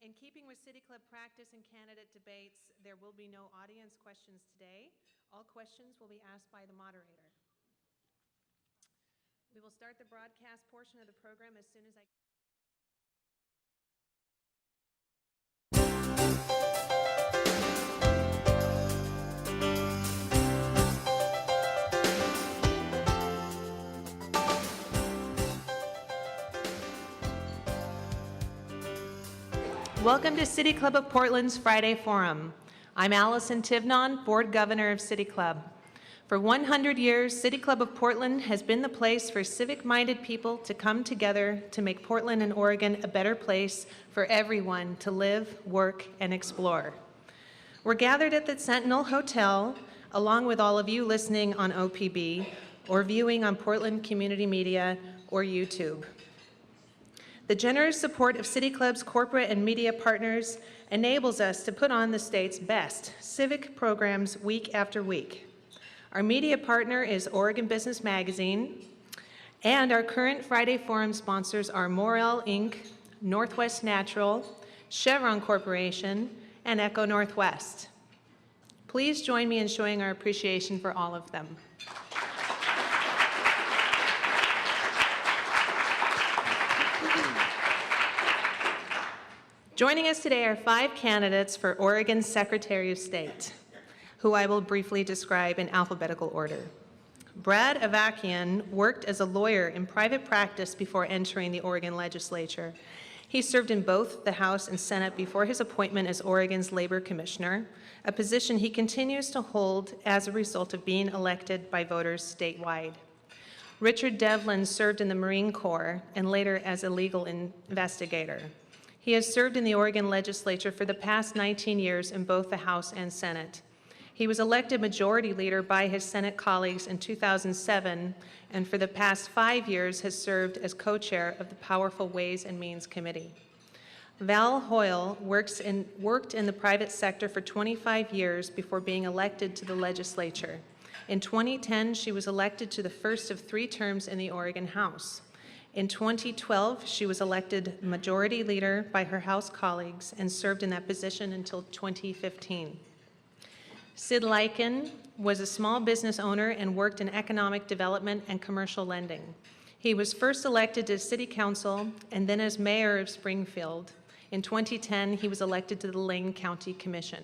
In keeping with City Club practice and candidate debates, there will be no audience questions today. All questions will be asked by the moderator. We will start the broadcast portion of the program as soon as I... Welcome to City Club of Portland's Friday Forum. I'm Allison TIVNON, Board Governor of City Club. For 100 years, City Club of Portland has been the place for civic-minded people to come together to make Portland and Oregon a better place for everyone to live, work, and explore. We're gathered at the Sentinel Hotel, along with all of you listening on OPB or viewing on Portland Community Media or YouTube. The generous support of City Club's corporate and media partners enables us to put on the state's best civic programs week after week. Our media partner is Oregon Business Magazine, and our current Friday Forum sponsors are Morel Inc., Northwest Natural, Chevron Corporation, and Echo Northwest. Please join me in showing our appreciation for all of them. Joining us today are 5 candidates for Oregon's Secretary of State, who I will briefly describe in alphabetical order. Brad Avakian worked as a lawyer in private practice before entering the Oregon legislature. He served in both the House and Senate before his appointment as Oregon's Labor Commissioner, a position he continues to hold as a result of being elected by voters statewide. Richard Devlin served in the Marine Corps and later as a legal investigator. He has served in the Oregon legislature for the past 19 years in both the House and Senate. He was elected majority leader by his Senate colleagues in 2007, and for the past 5 years has served as co-chair of the powerful Ways and Means Committee. Val Hoyle worked in the private sector for 25 years before being elected to the legislature. In 2010, she was elected to the first of 3 terms in the Oregon House. In 2012, she was elected majority leader by her House colleagues and served in that position until 2015. Sid Leiken was a small business owner and worked in economic development and commercial lending. He was first elected to City Council and then as mayor of Springfield. In 2010, he was elected to the Lane County Commission.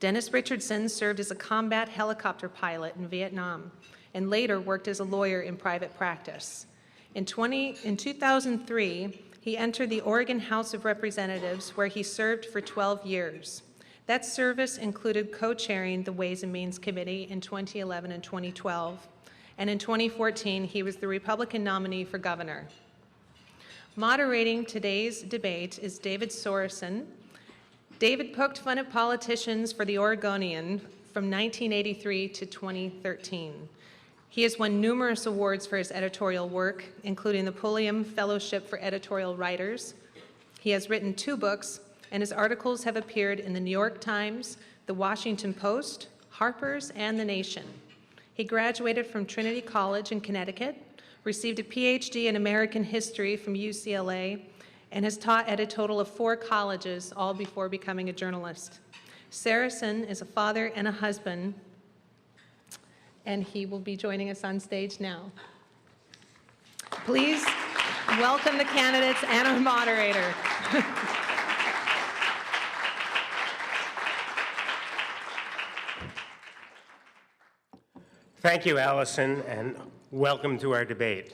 Dennis Richardson served as a combat helicopter pilot in Vietnam and later worked as a lawyer in private practice. In 2003, he entered the Oregon House of Representatives, where he served for 12 years. That service included co-chairing the Ways and Means Committee in 2011 and 2012, and in 2014, he was the Republican nominee for governor. Moderating today's debate is David Sarasohn. David poked fun at politicians for the Oregonian from 1983 to 2013. He has won numerous awards for his editorial work, including the Pulliam Fellowship for Editorial Writers. He has written 2 books, and his articles have appeared in the New York Times, the Washington Post, Harper's, and The Nation. He graduated from Trinity College in Connecticut, received a PhD in American History from UCLA, and has taught at a total of 4 colleges, all before becoming a journalist. Sarasohn is a father and a husband, and he will be joining us on stage now. Please welcome the candidates and our moderator. Thank you, Allison, and welcome to our debate.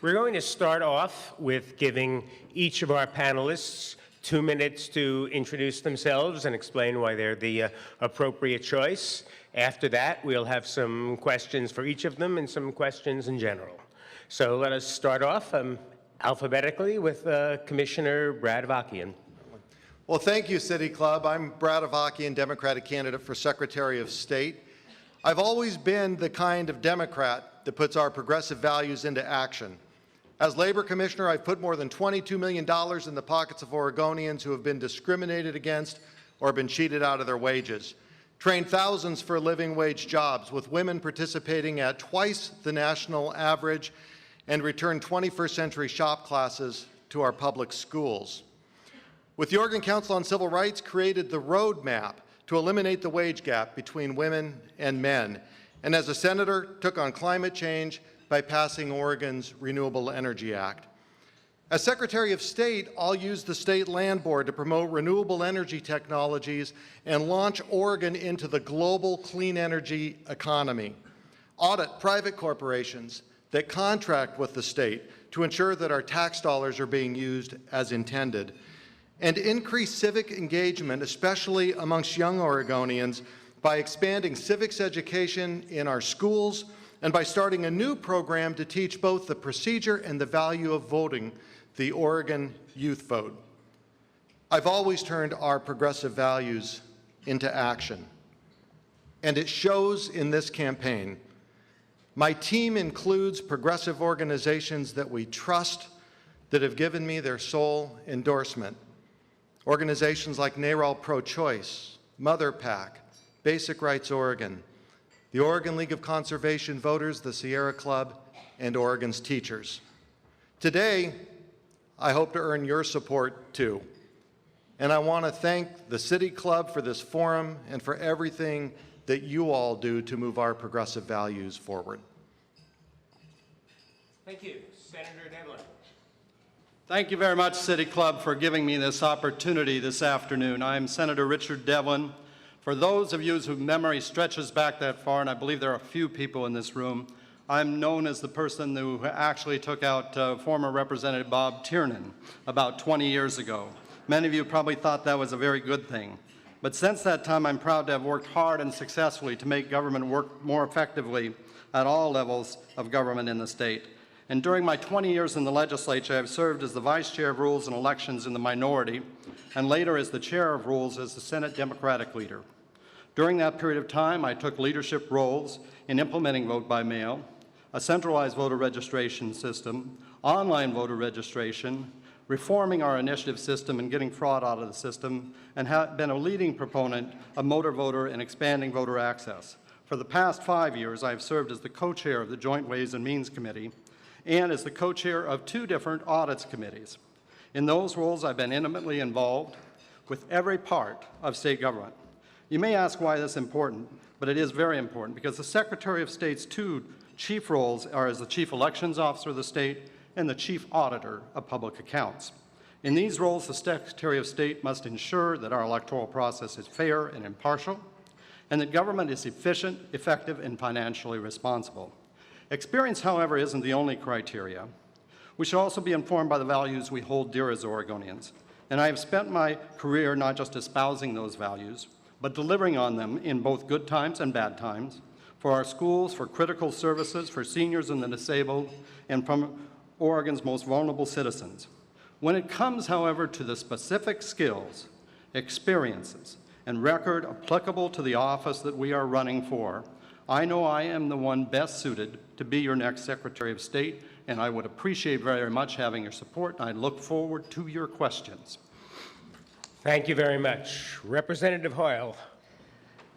We're going to start off with giving each of our panelists 2 minutes to introduce themselves and explain why they're the appropriate choice. After that, we'll have some questions for each of them and some questions in general. So let us start off alphabetically with Commissioner Brad Avakian. Well, thank you, City Club. I'm Brad Avakian, Democratic candidate for Secretary of State. I've always been the kind of Democrat that puts our progressive values into action. As Labor Commissioner, I've put more than $22 million in the pockets of Oregonians who have been discriminated against or been cheated out of their wages. Trained thousands for living wage jobs, with women participating at twice the national average, and returned 21st century shop classes to our public schools. with the Oregon Council on Civil Rights created the roadmap to eliminate the wage gap between women and men, and as a senator, took on climate change by passing Oregon's Renewable Energy Act. As Secretary of State, I'll use the State Land Board to promote renewable energy technologies and launch Oregon into the global clean energy economy. Audit private corporations that contract with the state to ensure that our tax dollars are being used as intended. And increase civic engagement, especially amongst young Oregonians, by expanding civics education in our schools and by starting a new program to teach both the procedure and the value of voting, the Oregon Youth Vote. I've always turned our progressive values into action, and it shows in this campaign. My team includes progressive organizations that we trust, that have given me their sole endorsement. Organizations like NARAL Pro-Choice, Mother PAC, Basic Rights Oregon, the Oregon League of Conservation Voters, the Sierra Club, and Oregon's teachers. Today, I hope to earn your support too. And I want to thank the City Club for this forum and for everything that you all do to move our progressive values forward. Thank you. Senator Devlin. Thank you very much, City Club, for giving me this opportunity this afternoon. I'm Senator Richard Devlin. For those of you whose memory stretches back that far, and I believe there are a few people in this room, I'm known as the person who actually took out former Representative Bob Tiernan about 20 years ago. Many of you probably thought that was a very good thing. But since that time, I'm proud to have worked hard and successfully to make government work more effectively at all levels of government in the state. And during my 20 years in the legislature, I've served as the Vice Chair of Rules and Elections in the minority, and later as the Chair of Rules as the Senate Democratic leader. During that period of time, I took leadership roles in implementing vote by mail, a centralized voter registration system, online voter registration, reforming our initiative system and getting fraud out of the system, and have been a leading proponent of motor voter and expanding voter access. For the past 5 years, I have served as the co-chair of the Joint Ways and Means Committee and as the co-chair of 2 different audits committees. In those roles, I've been intimately involved with every part of state government. You may ask why this is important, but it is very important because the Secretary of State's 2 chief roles are as the Chief Elections Officer of the state and the Chief Auditor of Public Accounts. In these roles, the Secretary of State must ensure that our electoral process is fair and impartial, and that government is efficient, effective, and financially responsible. Experience, however, isn't the only criteria. We should also be informed by the values we hold dear as Oregonians, and I have spent my career not just espousing those values, but delivering on them in both good times and bad times, for our schools, for critical services, for seniors and the disabled, and from Oregon's most vulnerable citizens. When it comes, however, to the specific skills, experiences, and record applicable to the office that we are running for, I know I am the one best suited to be your next Secretary of State, and I would appreciate very much having your support, and I look forward to your questions. Thank you very much. Representative Hoyle.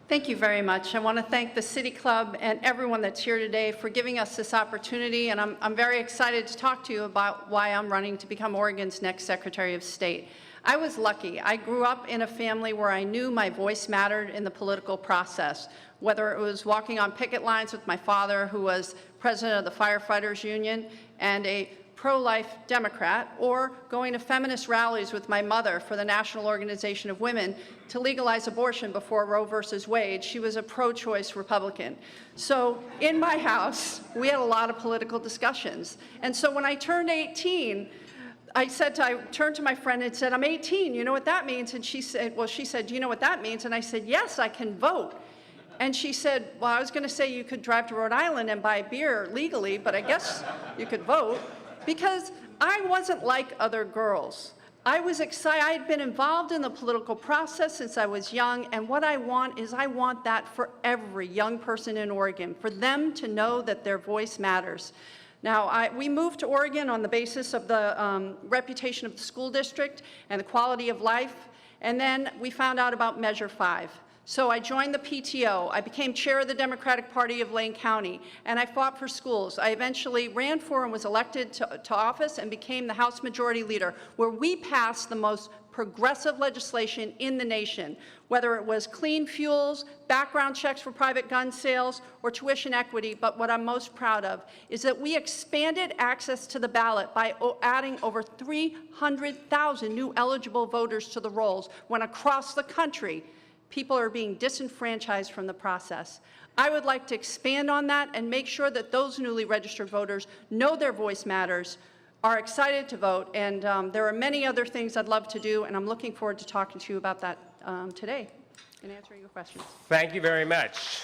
Thank you very much. I want to thank the City Club and everyone that's here today for giving us this opportunity, and I'm very excited to talk to you about why I'm running to become Oregon's next Secretary of State. I was lucky. I grew up in a family where I knew my voice mattered in the political process, whether it was walking on picket lines with my father, who was president of the Firefighters Union and a pro-life Democrat, or going to feminist rallies with my mother for the National Organization of Women to legalize abortion before Roe versus Wade. She was a pro-choice Republican. So in my house, we had a lot of political discussions. And so when I turned 18, I turned to my friend and said, I'm 18, you know what that means? And she said, do you know what that means? And I said, yes, I can vote. And she said, well, I was going to say you could drive to Rhode Island and buy beer legally, but I guess you could vote. Because I wasn't like other girls. I was excited. I had been involved in the political process since I was young, and what I want is I want that for every young person in Oregon, for them to know that their voice matters. Now, we moved to Oregon on the basis of the reputation of the school district and the quality of life, and then we found out about Measure 5. So I joined the PTO, I became chair of the Democratic Party of Lane County, and I fought for schools. I eventually ran for and was elected to office and became the House Majority Leader, where we passed the most progressive legislation in the nation, whether it was clean fuels, background checks for private gun sales, or tuition equity. But what I'm most proud of is that we expanded access to the ballot by adding over 300,000 new eligible voters to the rolls, when across the country, people are being disenfranchised from the process. I would like to expand on that and make sure that those newly registered voters know their voice matters, are excited to vote, and there are many other things I'd love to do, and I'm looking forward to talking to you about that today and answering your questions. Thank you very much.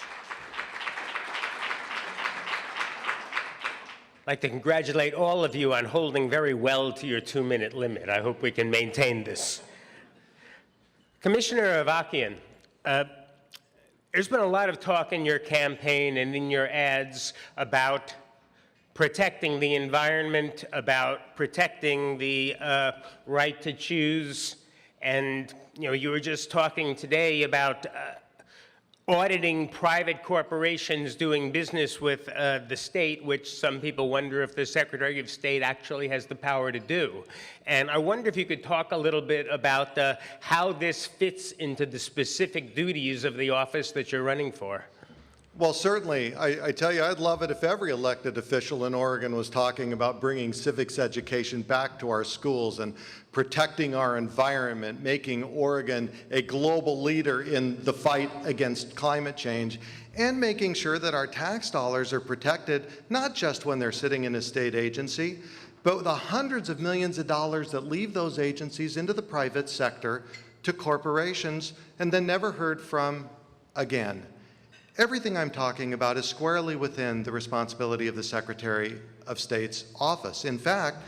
I'd like to congratulate all of you on holding very well to your 2-minute limit. I hope we can maintain this. Commissioner Avakian, there's been a lot of talk in your campaign and in your ads about protecting the environment, about protecting the right to choose, and you were just talking today about auditing private corporations doing business with the state, which some people wonder if the Secretary of State actually has the power to do. And I wonder if you could talk a little bit about how this fits into the specific duties of the office that you're running for. Well, certainly. I tell you, I'd love it if every elected official in Oregon was talking about bringing civics education back to our schools and protecting our environment, making Oregon a global leader in the fight against climate change, and making sure that our tax dollars are protected, not just when they're sitting in a state agency, but the hundreds of millions of dollars that leave those agencies into the private sector to corporations and then never heard from again. Everything I'm talking about is squarely within the responsibility of the Secretary of State's office. In fact,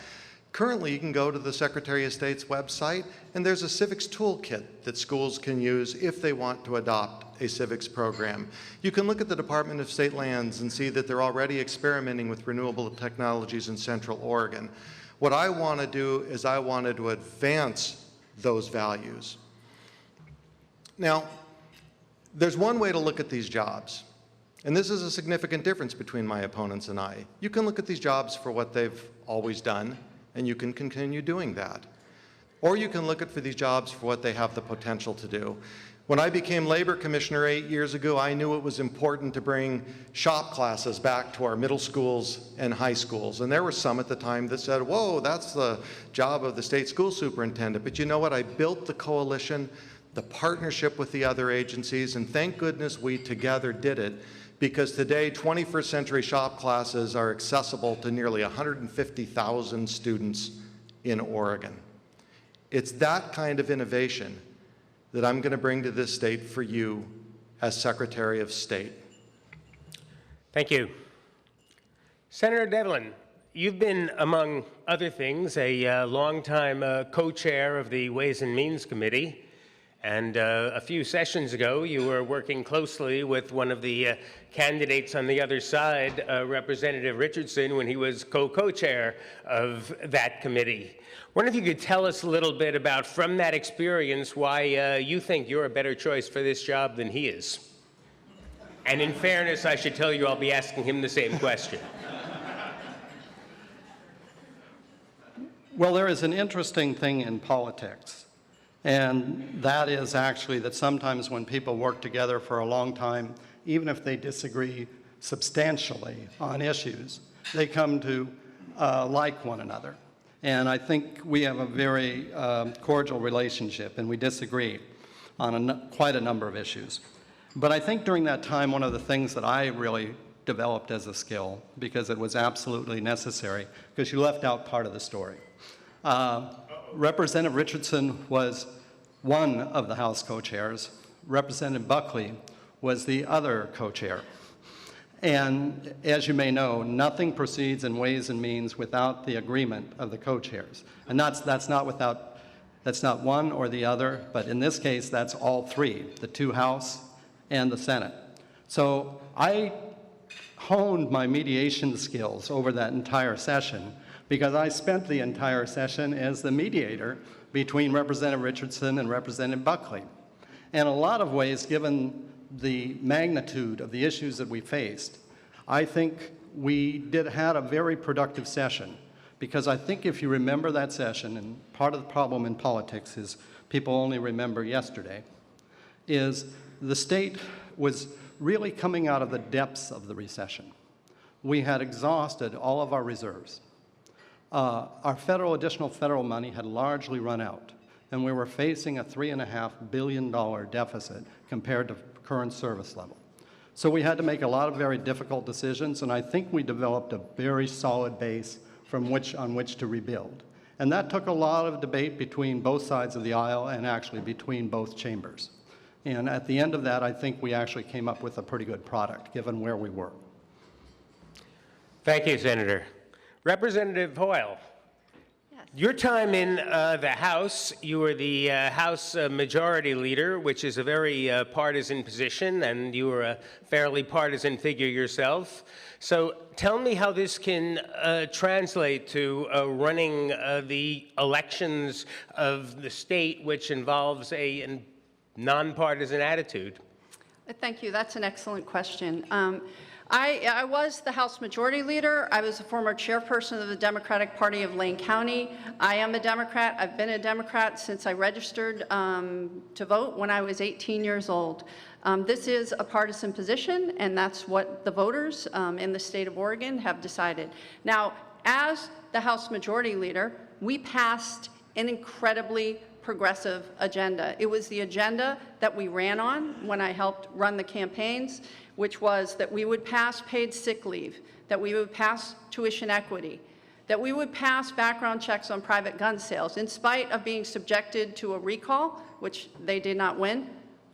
currently you can go to the Secretary of State's website and there's a civics toolkit that schools can use if they want to adopt a civics program. You can look at the Department of State Lands and see that they're already experimenting with renewable technologies in Central Oregon. What I want to do is I wanted to advance those values. Now, there's one way to look at these jobs, and this is a significant difference between my opponents and I. You can look at these jobs for what they've always done, and you can continue doing that. Or you can look at for these jobs for what they have the potential to do. When I became Labor Commissioner 8 years ago, I knew it was important to bring shop classes back to our middle schools and high schools. And there were some at the time that said, whoa, that's the job of the state school superintendent. But you know what? I built the coalition, the partnership with the other agencies, and thank goodness we together did it, because today 21st century shop classes are accessible to nearly 150,000 students in Oregon. It's that kind of innovation that I'm going to bring to this state for you as Secretary of State. Thank you. Senator Devlin, you've been, among other things, a longtime co-chair of the Ways and Means Committee. And a few sessions ago, you were working closely with one of the candidates on the other side, Representative Richardson, when he was co-chair of that committee. I wonder if you could tell us a little bit about, from that experience, why you think you're a better choice for this job than he is. And in fairness, I should tell you I'll be asking him the same question. Well, there is an interesting thing in politics. And that is actually that sometimes when people work together for a long time, even if they disagree substantially on issues, they come to like one another. And I think we have a very cordial relationship, and we disagree on quite a number of issues. But I think during that time, one of the things that I really developed as a skill, because it was absolutely necessary, because you left out part of the story. Representative Richardson was one of the House co-chairs. Representative Buckley was the other co-chair. And as you may know, nothing proceeds in Ways and Means without the agreement of the co-chairs. And that's not one or the other, but in this case, that's all three, the two House and the Senate. So I honed my mediation skills over that entire session, because I spent the entire session as the mediator between Representative Richardson and Representative Buckley. And in a lot of ways, given the magnitude of the issues that we faced, I think we had a very productive session. Because I think if you remember that session, and part of the problem in politics is people only remember yesterday, is the state was really coming out of the depths of the recession. We had exhausted all of our reserves. Our additional federal money had largely run out, and we were facing a $3.5 billion deficit compared to current service level. So we had to make a lot of very difficult decisions, and I think we developed a very solid base on which to rebuild. And that took a lot of debate between both sides of the aisle and actually between both chambers. And at the end of that, I think we actually came up with a pretty good product, given where we were. Thank you, Senator. Representative Hoyle, your time in the House, you were the House Majority Leader, which is a very partisan position, and you were a fairly partisan figure yourself. So tell me how this can translate to running the elections of the state, which involves a nonpartisan attitude. Thank you. That's an excellent question. I was the House Majority Leader. I was a former chairperson of the Democratic Party of Lane County. I am a Democrat. I've been a Democrat since I registered to vote when I was 18 years old. This is a partisan position, and that's what the voters in the state of Oregon have decided. Now, as the House Majority Leader, we passed an incredibly progressive agenda. It was the agenda that we ran on when I helped run the campaigns, which was that we would pass paid sick leave, that we would pass tuition equity, that we would pass background checks on private gun sales. In spite of being subjected to a recall, which they did not win,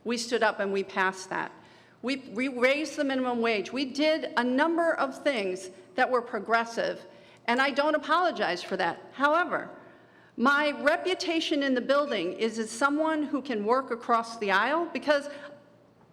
we stood up and we passed that. We raised the minimum wage. We did a number of things that were progressive, and I don't apologize for that. However, my reputation in the building is as someone who can work across the aisle because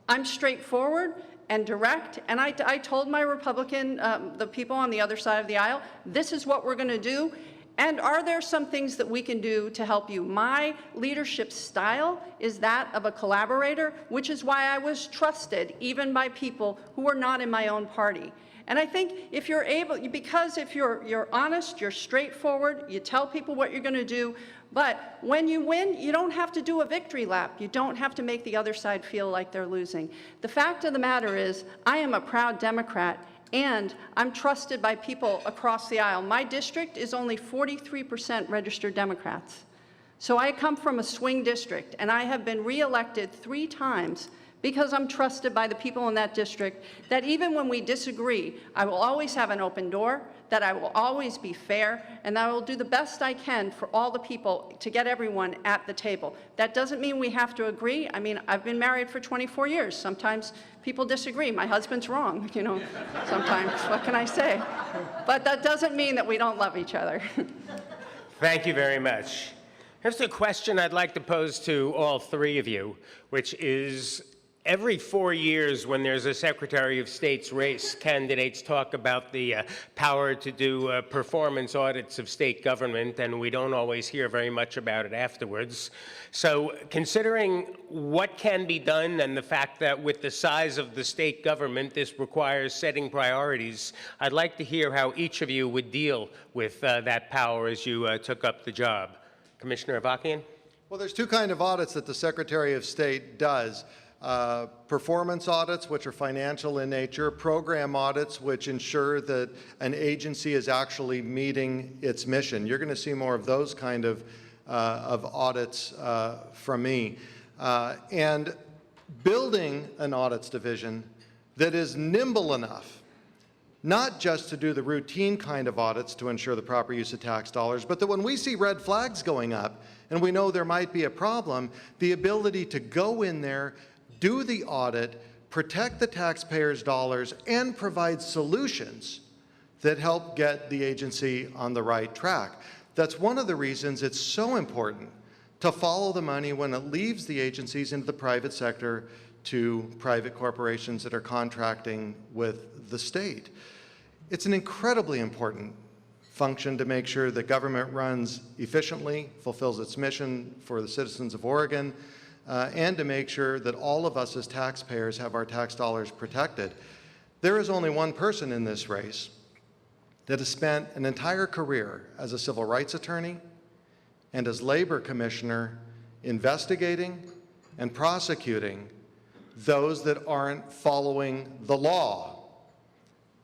I'm straightforward and direct, and I told my Republican, the people on the other side of the aisle, this is what we're going to do, and are there some things that we can do to help you? My leadership style is that of a collaborator, which is why I was trusted even by people who were not in my own party. And I think if you're able, because if you're honest, you're straightforward, you tell people what you're going to do, but when you win, you don't have to do a victory lap. You don't have to make the other side feel like they're losing. The fact of the matter is, I am a proud Democrat, and I'm trusted by people across the aisle. My district is only 43% registered Democrats. So I come from a swing district, and I have been reelected 3 times because I'm trusted by the people in that district, that even when we disagree, I will always have an open door, that I will always be fair, and that I will do the best I can for all the people to get everyone at the table. That doesn't mean we have to agree. I mean, I've been married for 24 years. Sometimes people disagree. My husband's wrong, you know, sometimes. What can I say? But that doesn't mean that we don't love each other. Thank you very much. Here's a question I'd like to pose to all 3 of you, which is, every 4 years when there's a Secretary of State's race, candidates talk about the power to do performance audits of state government, and we don't always hear very much about it afterwards. So considering what can be done and the fact that with the size of the state government, this requires setting priorities, I'd like to hear how each of you would deal with that power as you took up the job. Commissioner Avakian? Well, there's 2 kinds of audits that the Secretary of State does. Performance audits, which are financial in nature, program audits, which ensure that an agency is actually meeting its mission. You're going to see more of those kind of audits from me. And building an audits division that is nimble enough, not just to do the routine kind of audits to ensure the proper use of tax dollars, but that when we see red flags going up and we know there might be a problem, the ability to go in there, do the audit, protect the taxpayers' dollars, and provide solutions that help get the agency on the right track. That's one of the reasons it's so important to follow the money when it leaves the agencies into the private sector to private corporations that are contracting with the state. It's an incredibly important function to make sure that government runs efficiently, fulfills its mission for the citizens of Oregon, and to make sure that all of us as taxpayers have our tax dollars protected. There is only one person in this race that has spent an entire career as a civil rights attorney and as labor commissioner investigating and prosecuting those that aren't following the law.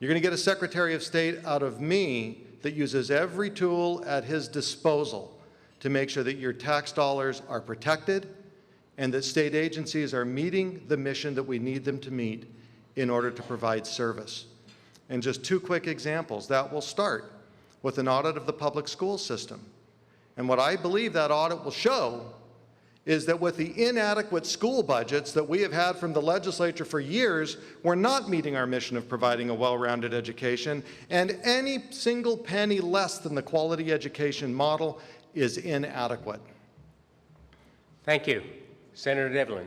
You're going to get a Secretary of State out of me that uses every tool at his disposal to make sure that your tax dollars are protected and that state agencies are meeting the mission that we need them to meet in order to provide service. And just two quick examples. That will start with an audit of the public school system. And what I believe that audit will show is that with the inadequate school budgets that we have had from the legislature for years, we're not meeting our mission of providing a well-rounded education, and any single penny less than the quality education model is inadequate. Thank you. Senator Devlin.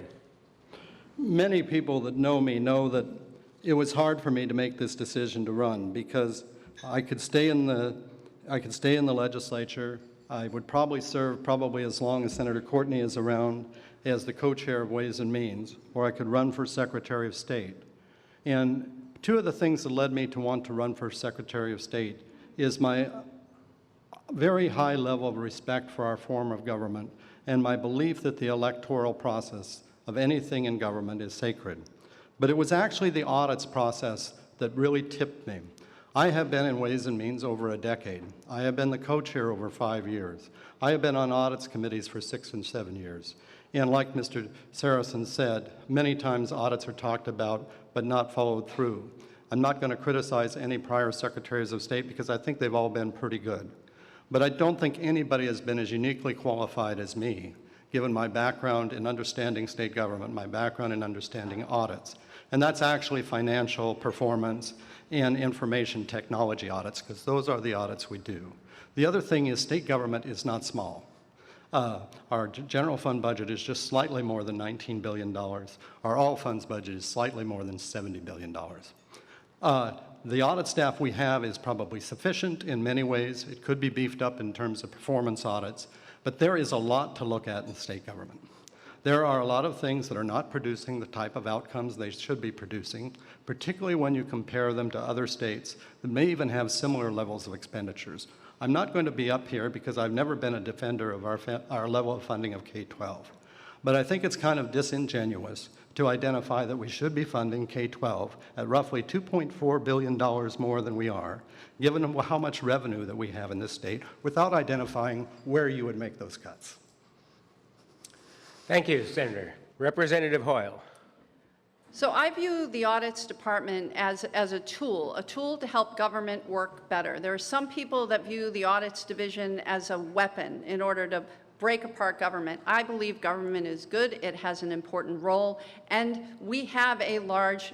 Many people that know me know that it was hard for me to make this decision to run because I could stay in the legislature. I would probably serve as long as Senator Courtney is around as the co-chair of Ways and Means, or I could run for Secretary of State. And two of the things that led me to want to run for Secretary of State is my very high level of respect for our form of government and my belief that the electoral process of anything in government is sacred. But it was actually the audits process that really tipped me. I have been in Ways and Means over a decade. I have been the co-chair over 5 years. I have been on audits committees for 6 and 7 years. And like Mr. Sarasohn said, many times audits are talked about but not followed through. I'm not going to criticize any prior secretaries of state because I think they've all been pretty good. But I don't think anybody has been as uniquely qualified as me, given my background in understanding state government, my background in understanding audits. And that's actually financial performance and information technology audits, because those are the audits we do. The other thing is state government is not small. Our general fund budget is just slightly more than $19 billion. Our all funds budget is slightly more than $70 billion. The audit staff we have is probably sufficient in many ways. It could be beefed up in terms of performance audits, but there is a lot to look at in state government. There are a lot of things that are not producing the type of outcomes they should be producing, particularly when you compare them to other states that may even have similar levels of expenditures. I'm not going to be up here because I've never been a defender of our level of funding of K-12. But I think it's kind of disingenuous to identify that we should be funding K-12 at roughly $2.4 billion more than we are, given how much revenue that we have in this state, without identifying where you would make those cuts. Thank you, Senator. Representative Hoyle. So I view the audits department as a tool to help government work better. There are some people that view the audits division as a weapon in order to break apart government. I believe government is good, it has an important role, and we have a large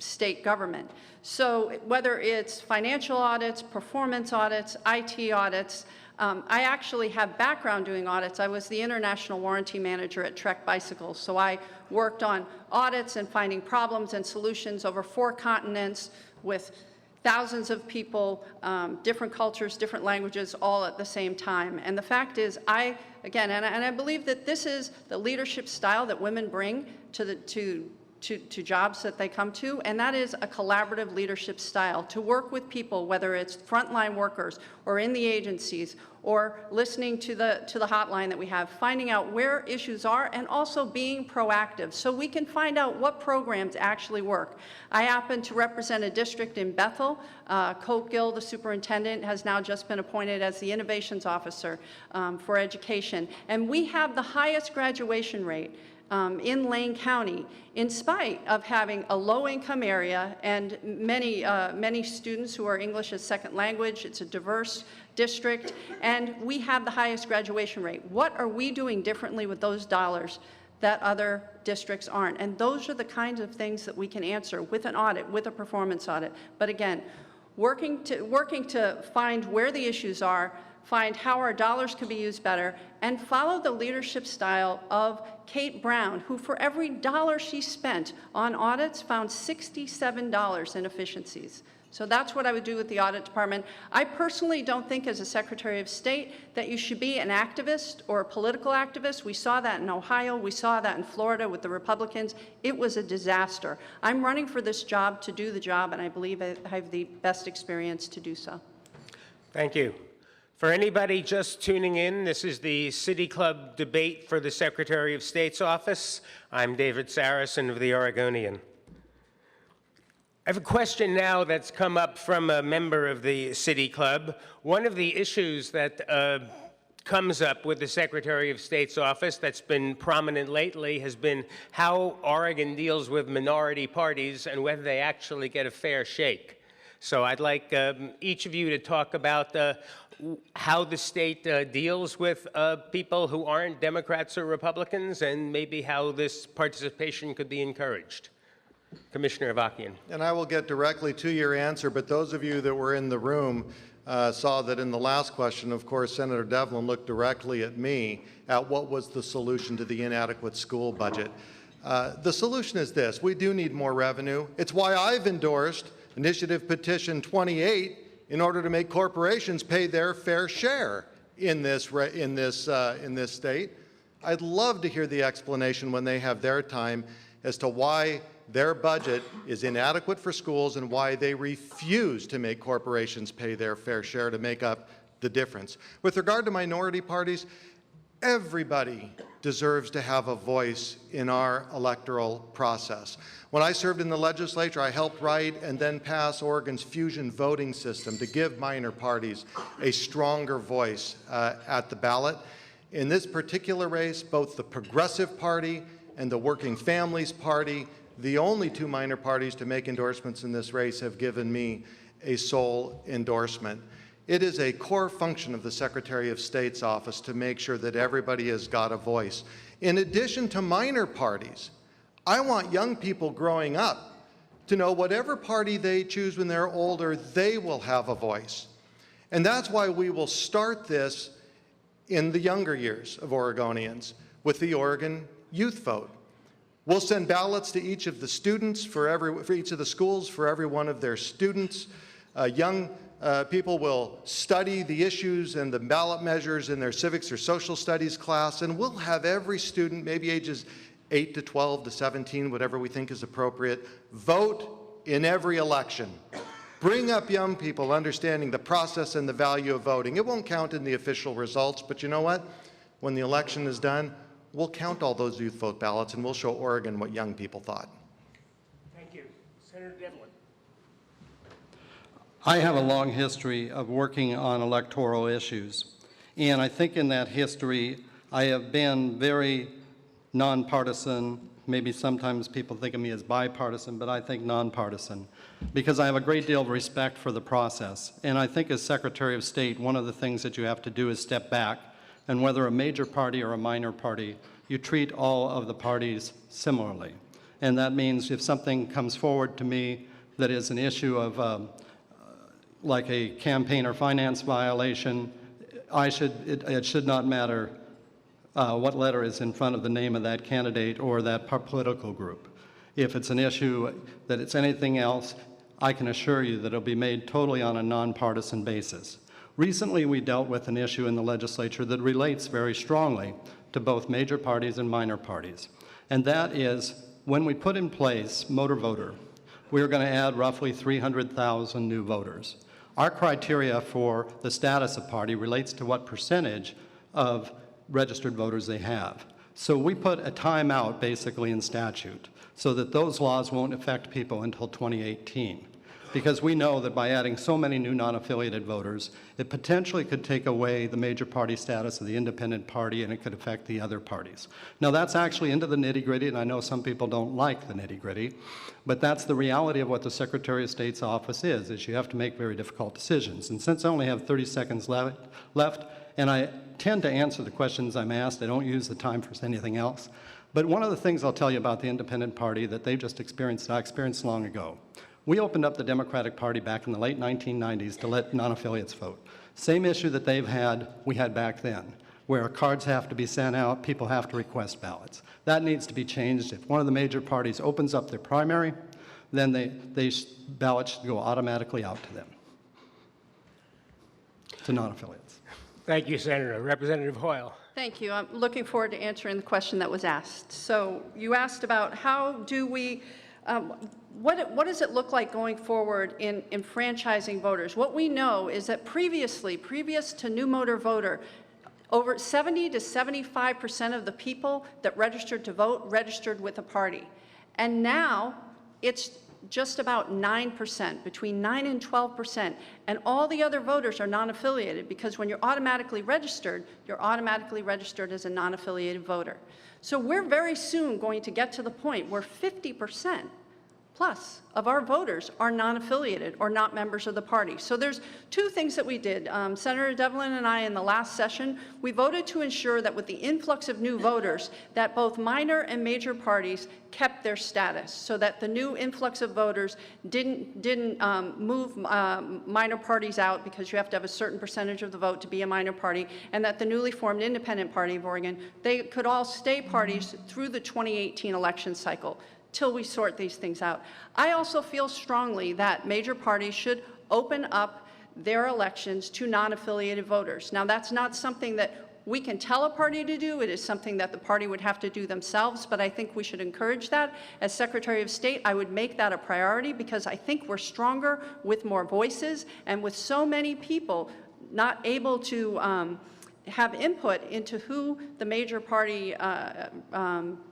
state government. So whether it's financial audits, performance audits, IT audits, I actually have background doing audits. I was the international warranty manager at Trek Bicycles, so I worked on audits and finding problems and solutions over 4 continents with thousands of people, different cultures, different languages, all at the same time. And the fact is, I believe that this is the leadership style that women bring to jobs that they come to, and that is a collaborative leadership style, to work with people, whether it's frontline workers or in the agencies or listening to the hotline that we have, finding out where issues are and also being proactive so we can find out what programs actually work. I happen to represent a district in Bethel. Colt Gill, the superintendent, has now just been appointed as the innovations officer for education, and we have the highest graduation rate in Lane County, in spite of having a low-income area and many students who are English as second language. It's a diverse district, and we have the highest graduation rate. What are we doing differently with those dollars that other districts aren't? And those are the kinds of things that we can answer with an audit, with a performance audit. But again, working to find where the issues are, find how our dollars could be used better, and follow the leadership style of Kate Brown, who for every dollar she spent on audits found $67 in efficiencies. So that's what I would do with the audit department. I personally don't think as a Secretary of State that you should be an activist or a political activist. We saw that in Ohio. We saw that in Florida with the Republicans. It was a disaster. I'm running for this job to do the job, and I believe I have the best experience to do so. Thank you. For anybody just tuning in, this is the City Club debate for the Secretary of State's office. I'm David Sarasohn of the Oregonian. I have a question now that's come up from a member of the City Club. One of the issues that comes up with the Secretary of State's office that's been prominent lately has been how Oregon deals with minority parties and whether they actually get a fair shake. So I'd like each of you to talk about how the state deals with people who aren't Democrats or Republicans, and maybe how this participation could be encouraged. Commissioner Avakian. And I will get directly to your answer, but those of you that were in the room saw that in the last question, of course, Senator Devlin looked directly at me at what was the solution to the inadequate school budget. The solution is this: we do need more revenue. It's why I've endorsed Initiative Petition 28 in order to make corporations pay their fair share in this state. I'd love to hear the explanation when they have their time as to why their budget is inadequate for schools and why they refuse to make corporations pay their fair share to make up the difference. With regard to minority parties, everybody deserves to have a voice in our electoral process. When I served in the legislature, I helped write and then pass Oregon's fusion voting system to give minor parties a stronger voice at the ballot. In this particular race, both the Progressive Party and the Working Families Party, the only two minor parties to make endorsements in this race, have given me a sole endorsement. It is a core function of the Secretary of State's office to make sure that everybody has got a voice. In addition to minor parties, I want young people growing up to know whatever party they choose when they're older, they will have a voice. And that's why we will start this in the younger years of Oregonians with the Oregon Youth Vote. We'll send ballots to each of the students for each of the schools for every one of their students. Young people will study the issues and the ballot measures in their civics or social studies class, and we'll have every student, maybe ages 8 to 12 to 17, whatever we think is appropriate, vote in every election. Bring up young people understanding the process and the value of voting. It won't count in the official results, but you know what? When the election is done, we'll count all those youth vote ballots and we'll show Oregon what young people thought. Thank you. Senator Devlin. I have a long history of working on electoral issues, and I think in that history I have been very nonpartisan. Maybe sometimes people think of me as bipartisan, but I think nonpartisan, because I have a great deal of respect for the process. And I think as Secretary of State, one of the things that you have to do is step back, and whether a major party or a minor party, you treat all of the parties similarly. And that means if something comes forward to me that is an issue of like a campaign or finance violation, it should not matter what letter is in front of the name of that candidate or that political group. If it's an issue that it's anything else, I can assure you that it'll be made totally on a nonpartisan basis. Recently, we dealt with an issue in the legislature that relates very strongly to both major parties and minor parties, and that is when we put in place motor voter, we are going to add roughly 300,000 new voters. Our criteria for the status of party relates to what percentage of registered voters they have. So we put a timeout basically in statute so that those laws won't affect people until 2018. Because we know that by adding so many new non-affiliated voters, it potentially could take away the major party status of the independent party, and it could affect the other parties. Now that's actually into the nitty-gritty, and I know some people don't like the nitty-gritty, but that's the reality of what the Secretary of State's office is you have to make very difficult decisions. And since I only have 30 seconds left, and I tend to answer the questions I'm asked, I don't use the time for anything else, but one of the things I'll tell you about the independent party that they just experienced, that I experienced long ago. We opened up the Democratic Party back in the late 1990s to let non-affiliates vote. Same issue that they've had, we had back then, where cards have to be sent out, people have to request ballots. That needs to be changed. If one of the major parties opens up their primary, then ballots should go automatically out to them, to non-affiliates. Thank you, Senator. Representative Hoyle. Thank you. I'm looking forward to answering the question that was asked. So you asked about how do we, what does it look like going forward in franchising voters? What we know is that previous to new motor voter, over 70 to 75% of the people that registered to vote registered with a party. And now it's just about 9%, between 9 and 12%, and all the other voters are non-affiliated because when you're automatically registered as a non-affiliated voter. So we're very soon going to get to the point where 50% plus of our voters are non-affiliated or not members of the party. So there's two things that we did. Senator Devlin and I in the last session, we voted to ensure that with the influx of new voters, that both minor and major parties kept their status so that the new influx of voters didn't move minor parties out because you have to have a certain percentage of the vote to be a minor party, and that the newly formed Independent Party of Oregon, they could all stay parties through the 2018 election cycle till we sort these things out. I also feel strongly that major parties should open up their elections to non-affiliated voters. Now, that's not something that we can tell a party to do. It is something that the party would have to do themselves, but I think we should encourage that. As Secretary of State, I would make that a priority because I think we're stronger with more voices and with so many people not able to have input into who the major party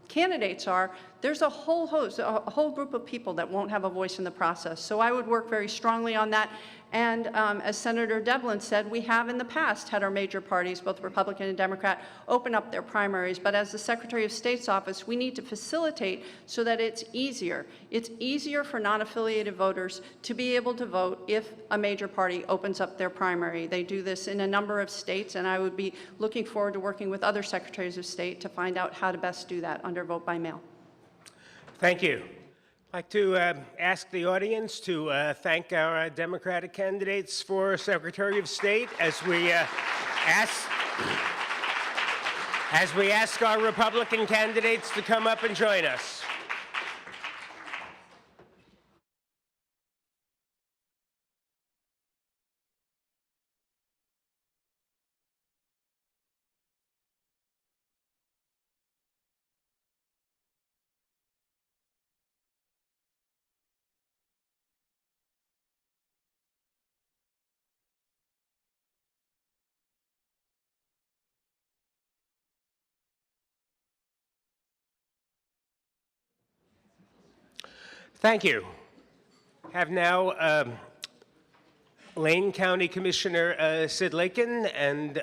candidates are. There's a whole group of people that won't have a voice in the process. So I would work very strongly on that. And as Senator Devlin said, we have in the past had our major parties, both Republican and Democrat, open up their primaries. But as the Secretary of State's office, we need to facilitate so that it's easier. It's easier for non-affiliated voters to be able to vote if a major party opens up their primary. They do this in a number of states, and I would be looking forward to working with other Secretaries of State to find out how to best do that under vote by mail. Thank you. I'd like to ask the audience to thank our Democratic candidates for Secretary of State as we ask our Republican candidates to come up and join us. Thank you. Have now Lane County Commissioner Sid Leiken and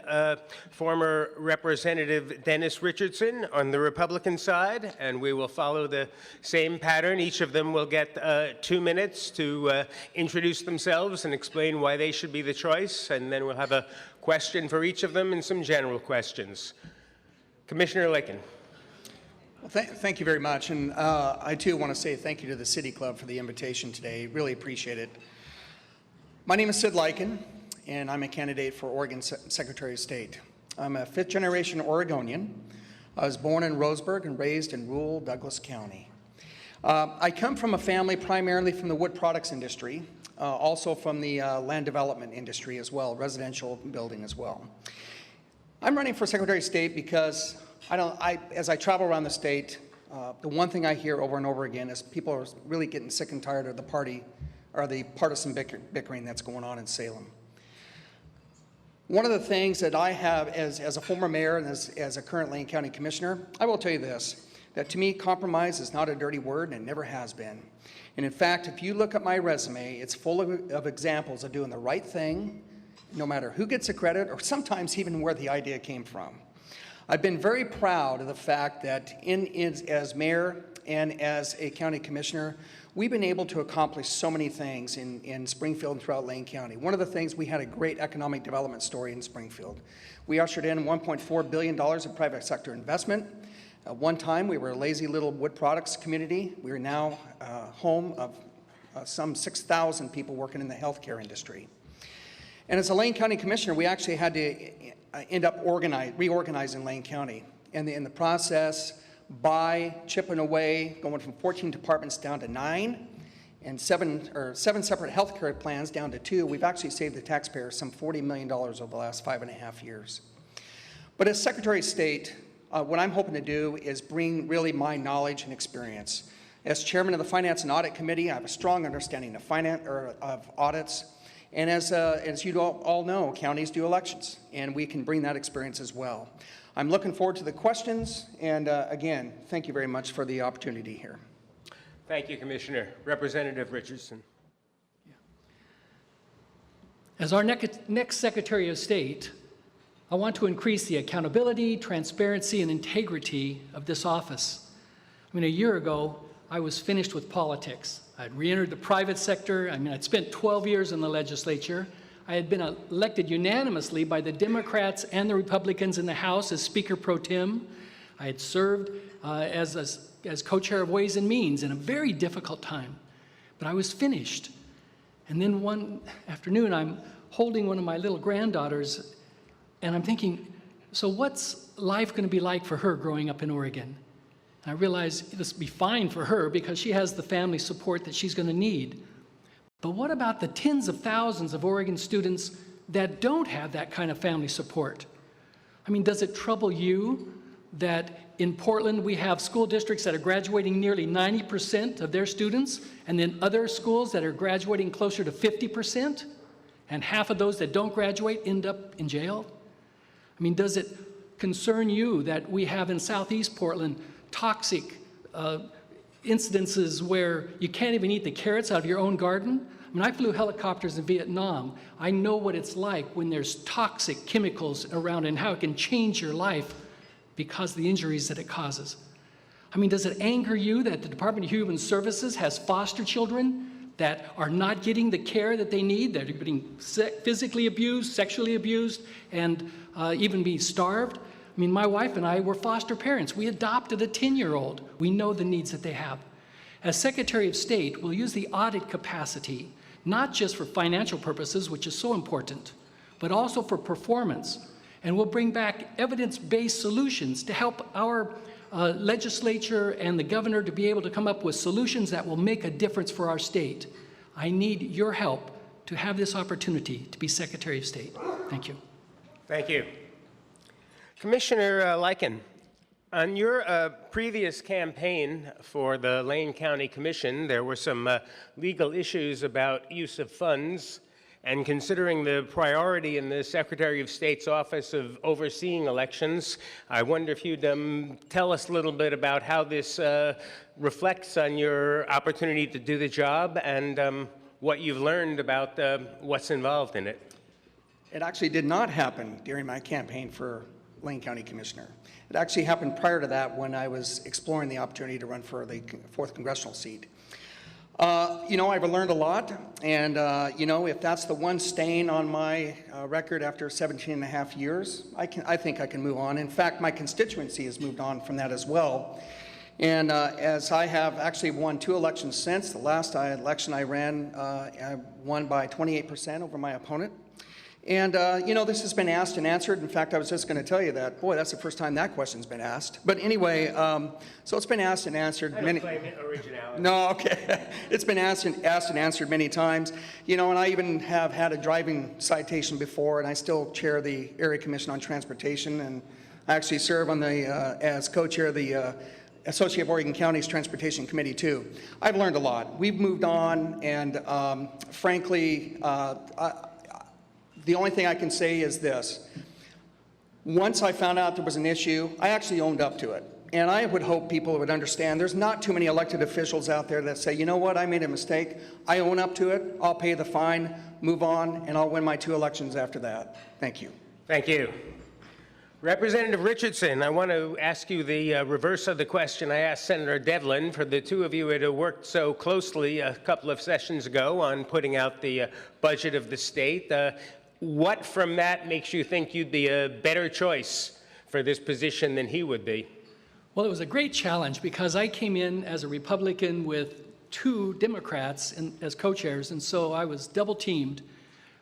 former Representative Dennis Richardson on the Republican side, and we will follow the same pattern. Each of them will get 2 minutes to introduce themselves and explain why they should be the choice, and then we'll have a question for each of them and some general questions. Commissioner Leiken. Well, thank you very much, and I too want to say thank you to the City Club for the invitation today. Really appreciate it. My name is Sid Leiken, and I'm a candidate for Oregon Secretary of State. I'm a fifth-generation Oregonian. I was born in Roseburg and raised in rural Douglas County. I come from a family primarily from the wood products industry, also from the land development industry as well, residential building as well. I'm running for Secretary of State because as I travel around the state, the one thing I hear over and over again is people are really getting sick and tired of the partisan bickering that's going on in Salem. One of the things that I have as a former mayor and as a current Lane County Commissioner, I will tell you this, that to me compromise is not a dirty word and it never has been. And in fact, if you look at my resume, it's full of examples of doing the right thing, no matter who gets the credit or sometimes even where the idea came from. I've been very proud of the fact that as mayor and as a county commissioner, we've been able to accomplish so many things in Springfield and throughout Lane County. One of the things, we had a great economic development story in Springfield. We ushered in $1.4 billion of private sector investment. At one time, we were a lazy little wood products community. We are now home of some 6,000 people working in the healthcare industry. And as a Lane County Commissioner, we actually had to end up reorganizing Lane County. And in the process, by chipping away, going from 14 departments down to 9, and seven separate health care plans down to 2, we've actually saved the taxpayer some $40 million over the last 5.5 years. But as Secretary of State, what I'm hoping to do is bring really my knowledge and experience. As chairman of the Finance and Audit Committee, I have a strong understanding of audits. And as you all know, counties do elections, and we can bring that experience as well. I'm looking forward to the questions, and again, thank you very much for the opportunity here. Thank you, Commissioner. Representative Richardson. As our next Secretary of State, I want to increase the accountability, transparency, and integrity of this office. I mean, a year ago, I was finished with politics. I'd re-entered the private sector. I mean, I'd spent 12 years in the legislature. I had been elected unanimously by the Democrats and the Republicans in the House as Speaker Pro Tem. I had served as co-chair of Ways and Means in a very difficult time. But I was finished. And then one afternoon, I'm holding one of my little granddaughters, and I'm thinking, so what's life going to be like for her growing up in Oregon? And I realized this will be fine for her because she has the family support that she's going to need. But what about the tens of thousands of Oregon students that don't have that kind of family support? I mean, does it trouble you that in Portland we have school districts that are graduating nearly 90% of their students, and then other schools that are graduating closer to 50%, and half of those that don't graduate end up in jail? I mean, does it concern you that we have in Southeast Portland toxic incidences where you can't even eat the carrots out of your own garden? I mean, I flew helicopters in Vietnam. I know what it's like when there's toxic chemicals around and how it can change your life because of the injuries that it causes. I mean, does it anger you that the Department of Human Services has foster children that are not getting the care that they need, that are being physically abused, sexually abused, and even being starved? I mean, my wife and I were foster parents. We adopted a 10-year-old. We know the needs that they have. As Secretary of State, we'll use the audit capacity, not just for financial purposes, which is so important, but also for performance. And we'll bring back evidence-based solutions to help our legislature and the governor to be able to come up with solutions that will make a difference for our state. I need your help to have this opportunity to be Secretary of State. Thank you. Thank you. Commissioner Leiken, on your previous campaign for the Lane County Commission, there were some legal issues about use of funds, and considering the priority in the Secretary of State's office of overseeing elections, I wonder if you'd tell us a little bit about how this reflects on your opportunity to do the job and what you've learned about what's involved in it. It actually did not happen during my campaign for Lane County Commissioner. It actually happened prior to that when I was exploring the opportunity to run for the 4th congressional seat. You know, I've learned a lot, and you know, if that's the one stain on my record after 17 and a half years, I think I can move on. In fact, my constituency has moved on from that as well. And as I have actually won 2 elections since, the last election I ran, I won by 28% over my opponent. And, you know, this has been asked and answered. In fact, I was just going to tell you that, boy, that's the first time that question's been asked. But anyway, so it's been asked and answered. I don't claim originality. No, okay. It's been asked and answered many times. You know, and I even have had a driving citation before, and I still chair the Area Commission on Transportation, and I actually serve on the, as co-chair of the Association of Oregon Counties Transportation Committee, too. I've learned a lot. We've moved on, and frankly, the only thing I can say is this. Once I found out there was an issue, I actually owned up to it. And I would hope people would understand there's not too many elected officials out there that say, you know what, I made a mistake. I own up to it. I'll pay the fine, move on, and I'll win my 2 elections after that. Thank you. Thank you. Representative Richardson, I want to ask you the reverse of the question I asked Senator Devlin. For the 2 of you who had worked so closely a couple of sessions ago on putting out the budget of the state, what from that makes you think you'd be a better choice for this position than he would be? Well, it was a great challenge because I came in as a Republican with 2 Democrats as co-chairs, and so I was double teamed.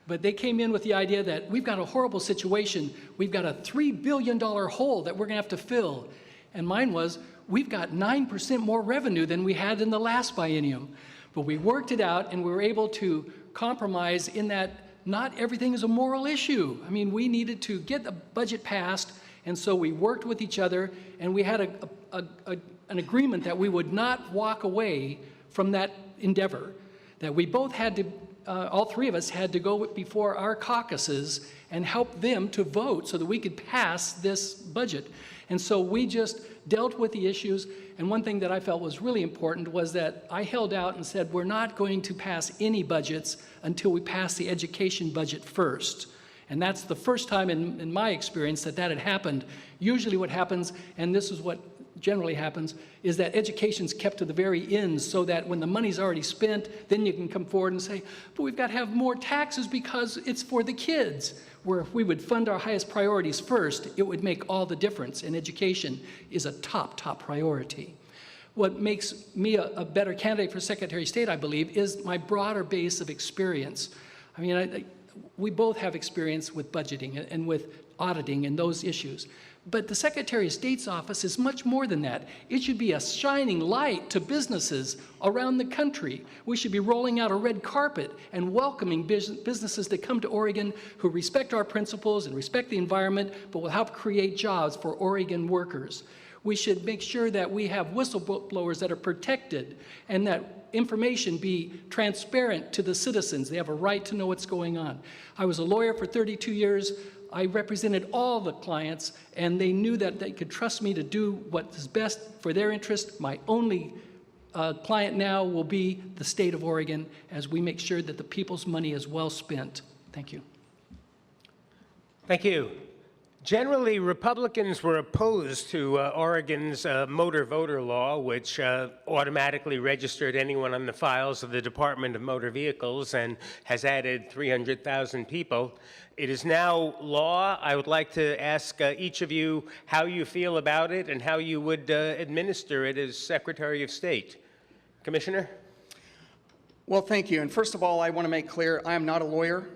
But they came in with the idea that we've got a horrible situation. We've got a $3 billion hole that we're going to have to fill. And mine was, we've got 9% more revenue than we had in the last biennium. But we worked it out, and we were able to compromise in that not everything is a moral issue. I mean, we needed to get the budget passed, and so we worked with each other, and we had an agreement that we would not walk away from that endeavor, that we both had to, all three of us had to go before our caucuses and help them to vote so that we could pass this budget. And so we just dealt with the issues, and one thing that I felt was really important was that I held out and said, we're not going to pass any budgets until we pass the education budget first. And that's the first time in my experience that had happened. Usually what happens, and this is what generally happens, is that education's kept to the very end so that when the money's already spent, then you can come forward and say, but we've got to have more taxes because it's for the kids. Where if we would fund our highest priorities first, it would make all the difference, and education is a top priority. What makes me a better candidate for Secretary of State, I believe, is my broader base of experience. I mean, we both have experience with budgeting and with auditing and those issues. But the Secretary of State's office is much more than that. It should be a shining light to businesses around the country. We should be rolling out a red carpet and welcoming businesses that come to Oregon who respect our principles and respect the environment, but will help create jobs for Oregon workers. We should make sure that we have whistleblowers that are protected and that information be transparent to the citizens. They have a right to know what's going on. I was a lawyer for 32 years. I represented all the clients, and they knew that they could trust me to do what is best for their interest. My only client now will be the state of Oregon as we make sure that the people's money is well spent. Thank you. Thank you. Generally, Republicans were opposed to Oregon's motor voter law, which automatically registered anyone on the files of the Department of Motor Vehicles and has added 300,000 people. It is now law. I would like to ask each of you how you feel about it and how you would administer it as Secretary of State. Commissioner? Well, thank you. And first of all, I want to make clear, I am not a lawyer.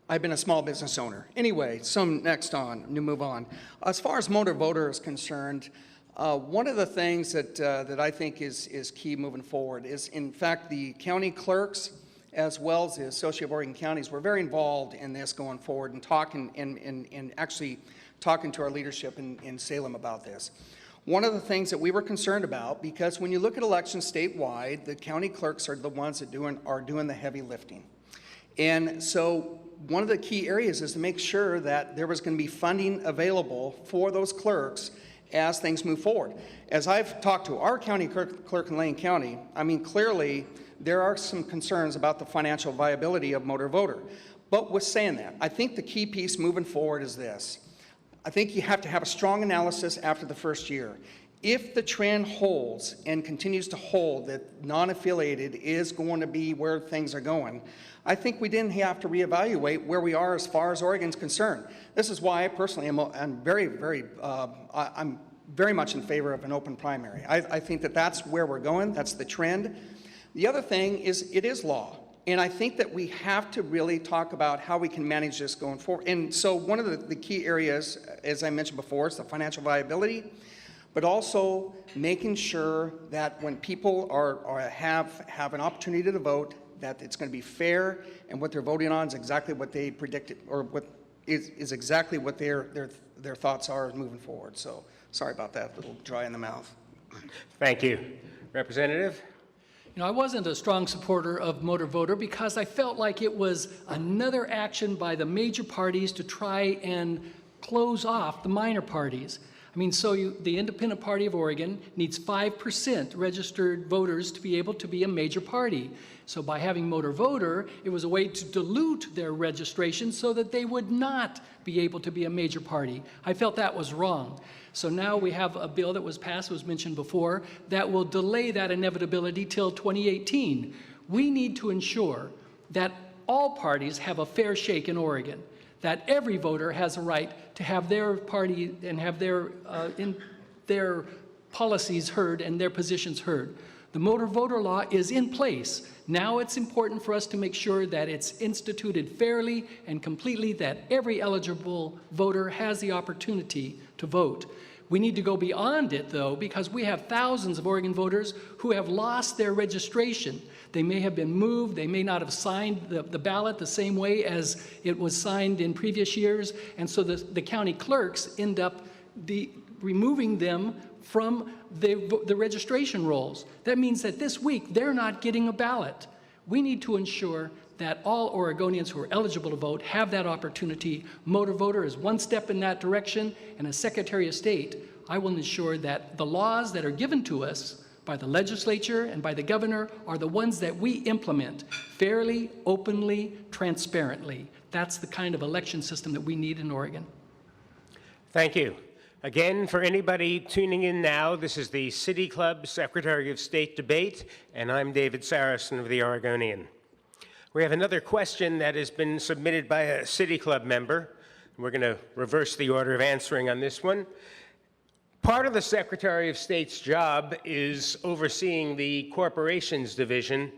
I've been a small business owner. Anyway, move on. As far as motor voter is concerned, one of the things that I think is key moving forward is, in fact, the county clerks as well as the Association of Oregon Counties were very involved in this going forward and talking and actually talking to our leadership in Salem about this. One of the things that we were concerned about, because when you look at elections statewide, the county clerks are the ones that are doing the heavy lifting. And so one of the key areas is to make sure that there was going to be funding available for those clerks as things move forward. As I've talked to our county clerk in Lane County, I mean, clearly there are some concerns about the financial viability of motor voter. But with saying that, I think the key piece moving forward is this. I think you have to have a strong analysis after the first year. If the trend holds and continues to hold that non-affiliated is going to be where things are going, I think we didn't have to reevaluate where we are as far as Oregon's concerned. This is why I personally am I'm very much in favor of an open primary. I think that that's where we're going. That's the trend. The other thing is it is law. And I think that we have to really talk about how we can manage this going forward. And so one of the key areas, as I mentioned before, is the financial viability, but also making sure that when people have an opportunity to vote, that it's going to be fair and what they're voting on is exactly what they predicted, or what is exactly what their thoughts are moving forward. So sorry about that, a little dry in the mouth. Thank you. Representative? You know, I wasn't a strong supporter of motor voter because I felt like it was another action by the major parties to try and close off the minor parties. I mean, so the Independent Party of Oregon needs 5% registered voters to be able to be a major party. So by having motor voter, it was a way to dilute their registration so that they would not be able to be a major party. I felt that was wrong. So now we have a bill that was passed, was mentioned before, that will delay that inevitability till 2018. We need to ensure that all parties have a fair shake in Oregon, that every voter has a right to have their party and have their policies heard and their positions heard. The motor voter law is in place. Now it's important for us to make sure that it's instituted fairly and completely, that every eligible voter has the opportunity to vote. We need to go beyond it, though, because we have thousands of Oregon voters who have lost their registration. They may have been moved, they may not have signed the ballot the same way as it was signed in previous years, and so the county clerks end up removing them from the registration rolls. That means that this week they're not getting a ballot. We need to ensure that all Oregonians who are eligible to vote have that opportunity. Motor voter is one step in that direction, and as Secretary of State, I will ensure that the laws that are given to us by the legislature and by the governor are the ones that we implement fairly, openly, transparently. That's the kind of election system that we need in Oregon. Thank you. Again, for anybody tuning in now, this is the City Club Secretary of State debate, and I'm David Sarasohn of the Oregonian. We have another question that has been submitted by a City Club member. We're going to reverse the order of answering on this one. Part of the Secretary of State's job is overseeing the Corporations Division,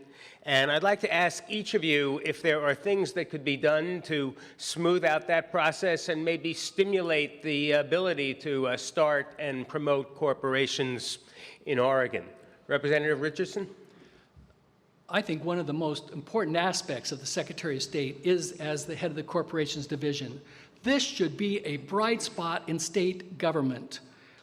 and I'd like to ask each of you if there are things that could be done to smooth out that process and maybe stimulate the ability to start and promote corporations in Oregon. Representative Richardson? I think one of the most important aspects of the Secretary of State is as the head of the Corporations Division. This should be a bright spot in state government.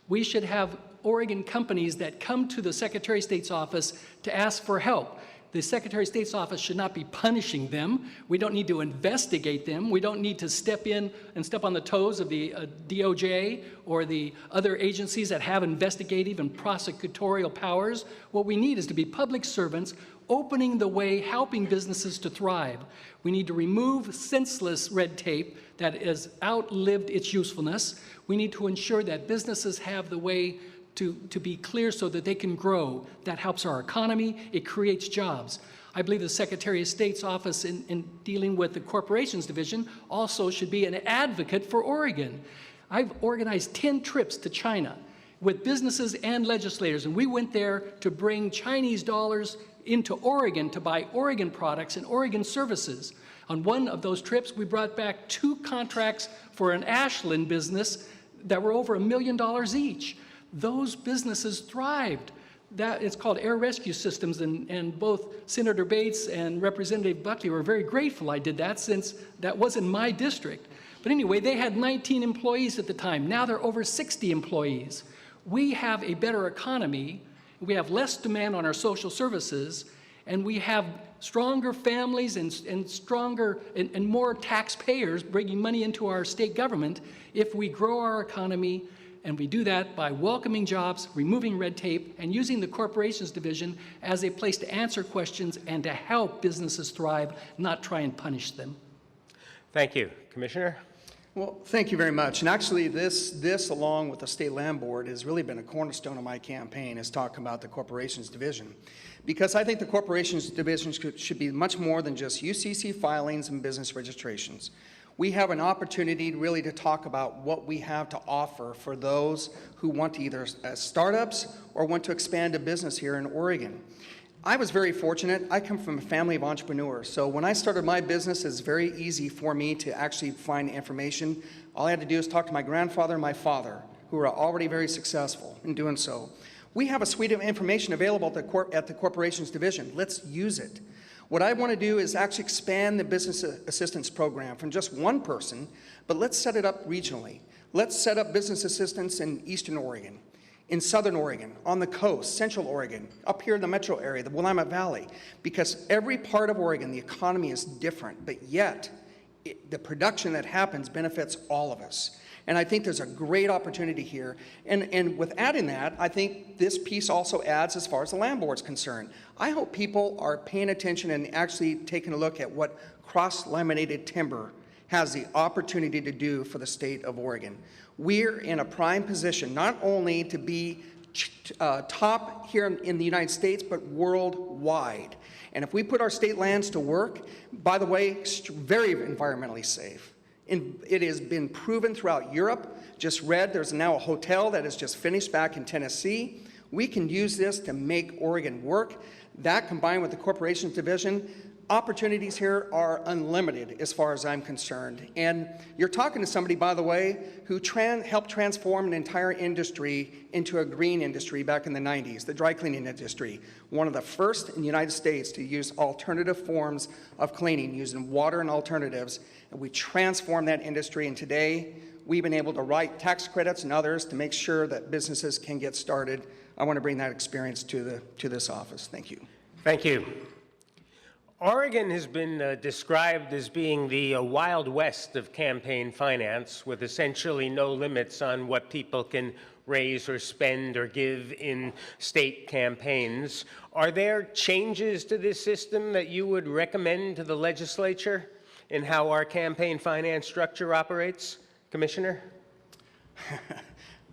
We should have Oregon companies that come to the Secretary of State's office to ask for help. The Secretary of State's office should not be punishing them. We don't need to investigate them. We don't need to step in and step on the toes of the DOJ or the other agencies that have investigative and prosecutorial powers. What we need is to be public servants, opening the way, helping businesses to thrive. We need to remove senseless red tape that has outlived its usefulness. We need to ensure that businesses have the way to be clear so that they can grow. That helps our economy. It creates jobs. I believe the Secretary of State's office in dealing with the Corporations Division also should be an advocate for Oregon. I've organized 10 trips to China with businesses and legislators, and we went there to bring Chinese dollars into Oregon to buy Oregon products and Oregon services. On one of those trips, we brought back 2 contracts for an Ashland business that were over $1 million each. Those businesses thrived. It's called Air Rescue Systems, and both Senator Bates and Representative Buckley were very grateful I did that, since that wasn't my district. But anyway, they had 19 employees at the time. Now they're over 60 employees. We have a better economy. We have less demand on our social services, and we have stronger families and stronger and more taxpayers bringing money into our state government if we grow our economy. And we do that by welcoming jobs, removing red tape, and using the Corporations Division as a place to answer questions and to help businesses thrive, not try and punish them. Thank you. Commissioner? Well, thank you very much. And actually, this along with the State Land Board, has really been a cornerstone of my campaign, is talking about the Corporations Division. Because I think the Corporations Division should be much more than just UCC filings and business registrations. We have an opportunity really to talk about what we have to offer for those who want to either startups or want to expand a business here in Oregon. I was very fortunate. I come from a family of entrepreneurs. So when I started my business, it's very easy for me to actually find information. All I had to do is talk to my grandfather and my father, who are already very successful in doing so. We have a suite of information available at the Corporations Division. Let's use it. What I want to do is actually expand the business assistance program from just one person, but let's set it up regionally. Let's set up business assistance in Eastern Oregon, in Southern Oregon, on the coast, Central Oregon, up here in the metro area, the Willamette Valley, because every part of Oregon, the economy is different, but yet the production that happens benefits all of us. And I think there's a great opportunity here. And with adding that, I think this piece also adds as far as the land board's concerned. I hope people are paying attention and actually taking a look at what cross-laminated timber has the opportunity to do for the state of Oregon. We're in a prime position not only to be top here in the United States, but worldwide. And if we put our state lands to work, by the way, very environmentally safe. It has been proven throughout Europe. Just read, there's now a hotel that is just finished back in Tennessee. We can use this to make Oregon work. That combined with the Corporations Division, opportunities here are unlimited as far as I'm concerned. And you're talking to somebody, by the way, who helped transform an entire industry into a green industry back in the 90s, the dry cleaning industry. One of the first in the United States to use alternative forms of cleaning, using water and alternatives. And we transformed that industry, and today we've been able to write tax credits and others to make sure that businesses can get started. I want to bring that experience to this office. Thank you. Thank you. Oregon has been described as being the Wild West of campaign finance, with essentially no limits on what people can raise or spend or give in state campaigns. Are there changes to this system that you would recommend to the legislature in how our campaign finance structure operates, Commissioner?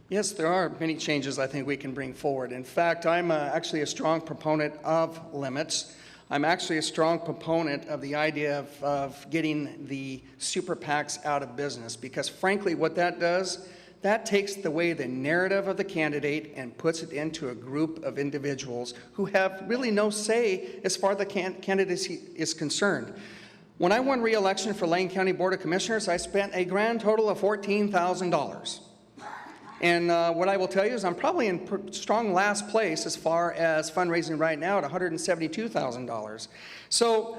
Yes, there are many changes I think we can bring forward. In fact, I'm actually a strong proponent of limits. I'm actually a strong proponent of the idea of getting the super PACs out of business, because frankly what that does, that takes away the narrative of the candidate and puts it into a group of individuals who have really no say as far as the candidacy is concerned. When I won re-election for Lane County Board of Commissioners, I spent a grand total of $14,000. And what I will tell you is I'm probably in strong last place as far as fundraising right now at $172,000. So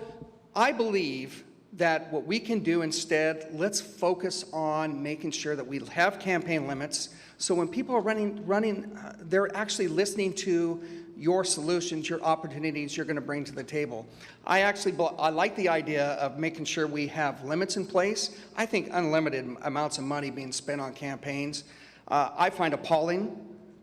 I believe that what we can do instead, let's focus on making sure that we have campaign limits. So when people are running, they're actually listening to your solutions, your opportunities you're going to bring to the table. I like the idea of making sure we have limits in place. I think unlimited amounts of money being spent on campaigns, I find appalling,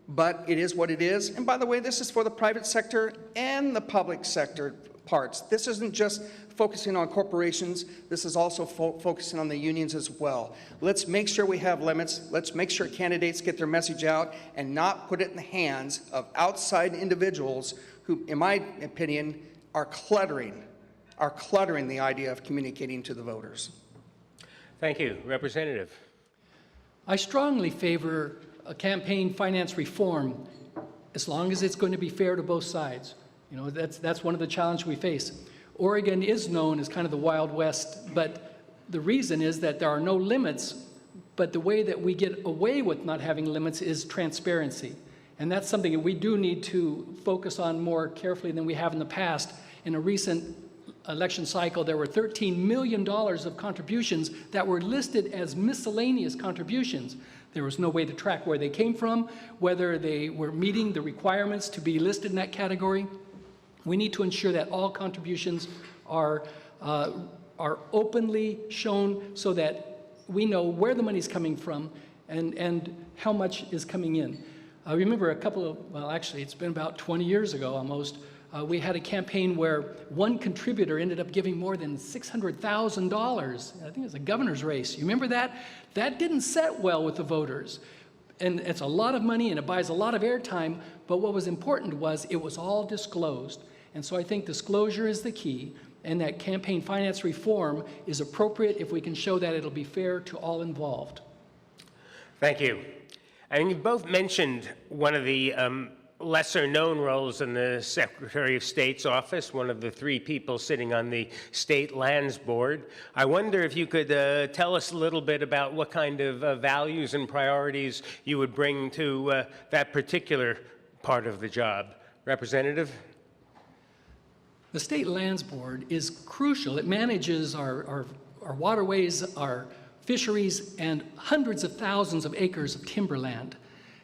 but it is what it is. And by the way, this is for the private sector and the public sector parts. This isn't just focusing on corporations. This is also focusing on the unions as well. Let's make sure we have limits. Let's make sure candidates get their message out and not put it in the hands of outside individuals who, in my opinion, are cluttering the idea of communicating to the voters. Thank you. Representative. I strongly favor a campaign finance reform as long as it's going to be fair to both sides. You know, that's one of the challenges we face. Oregon is known as kind of the Wild West, but the reason is that there are no limits, but the way that we get away with not having limits is transparency. And that's something that we do need to focus on more carefully than we have in the past. In a recent election cycle, there were $13 million of contributions that were listed as miscellaneous contributions. There was no way to track where they came from, whether they were meeting the requirements to be listed in that category. We need to ensure that all contributions are openly shown so that we know where the money's coming from and how much is coming in. I remember actually it's been about 20 years ago almost, we had a campaign where one contributor ended up giving more than $600,000. I think it was a governor's race. You remember that? That didn't set well with the voters. And it's a lot of money and it buys a lot of airtime, but what was important was it was all disclosed. And so I think disclosure is the key, and that campaign finance reform is appropriate if we can show that it'll be fair to all involved. Thank you. And you both mentioned one of the lesser-known roles in the Secretary of State's office, one of the three people sitting on the State Lands Board. I wonder if you could tell us a little bit about what kind of values and priorities you would bring to that particular part of the job. Representative? The State Lands Board is crucial. It manages our waterways, our fisheries, and hundreds of thousands of acres of timberland.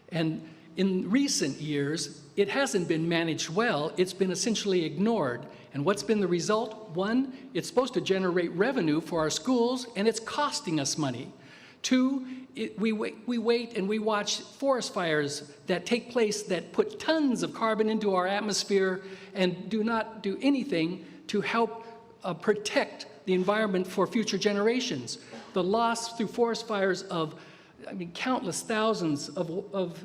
And in recent years, it hasn't been managed well. It's been essentially ignored. And what's been the result? One, it's supposed to generate revenue for our schools, and it's costing us money. Two, we wait and we watch forest fires that take place that put tons of carbon into our atmosphere and do not do anything to help protect the environment for future generations. The loss through forest fires of, countless thousands of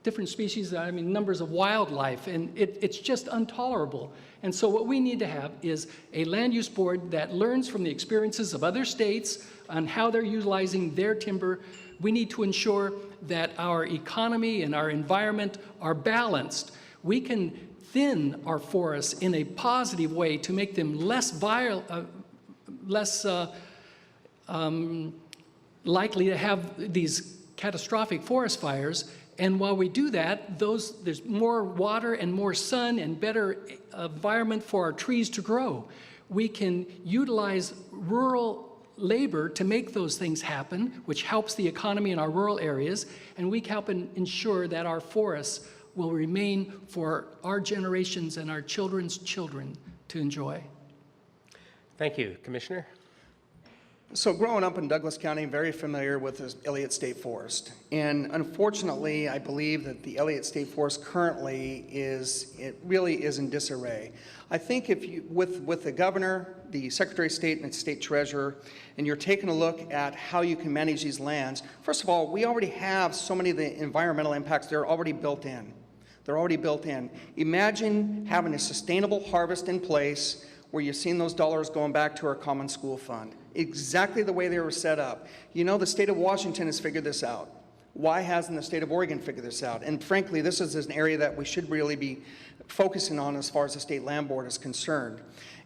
different species, numbers of wildlife, and it's just intolerable. And so what we need to have is a land use board that learns from the experiences of other states on how they're utilizing their timber. We need to ensure that our economy and our environment are balanced. We can thin our forests in a positive way to make them less likely to have these catastrophic forest fires. And while we do that, there's more water and more sun and better environment for our trees to grow. We can utilize rural labor to make those things happen, which helps the economy in our rural areas, and we can help ensure that our forests will remain for our generations and our children's children to enjoy. Thank you. Commissioner? So growing up in Douglas County, I'm very familiar with the Elliott State Forest. And unfortunately, I believe that the Elliott State Forest currently really is in disarray. I think if you, with the governor, the Secretary of State, and the State Treasurer, and you're taking a look at how you can manage these lands, first of all, we already have so many of the environmental impacts, they're already built in. They're already built in. Imagine having a sustainable harvest in place where you're seeing those dollars going back to our common school fund. Exactly the way they were set up. You know, the state of Washington has figured this out. Why hasn't the state of Oregon figured this out? And frankly, this is an area that we should really be focusing on as far as the state land board is concerned.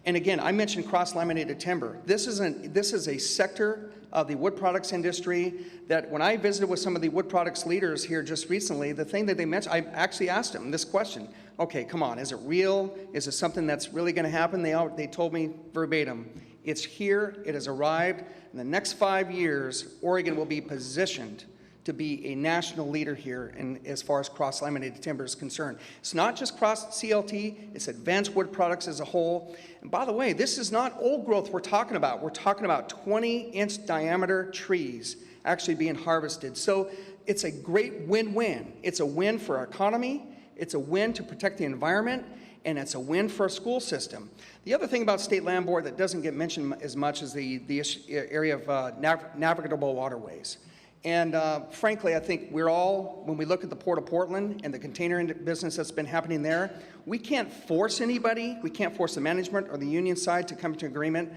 And again, I mentioned cross-laminated timber. This is a sector of the wood products industry that when I visited with some of the wood products leaders here just recently, the thing that they mentioned, I actually asked them this question. Okay, come on, is it real? Is it something that's really going to happen? They told me verbatim, it's here, it has arrived. In the next 5 years, Oregon will be positioned to be a national leader here as far as cross-laminated timber is concerned. It's not just cross-CLT, it's advanced wood products as a whole. And by the way, this is not old growth we're talking about. We're talking about 20-inch diameter trees actually being harvested. So it's a great win-win. It's a win for our economy, it's a win to protect the environment, and it's a win for our school system. The other thing about State Land Board that doesn't get mentioned as much is the area of navigable waterways. And frankly, I think we're all, when we look at the Port of Portland and the container business that's been happening there, we can't force anybody, we can't force the management or the union side to come to agreement,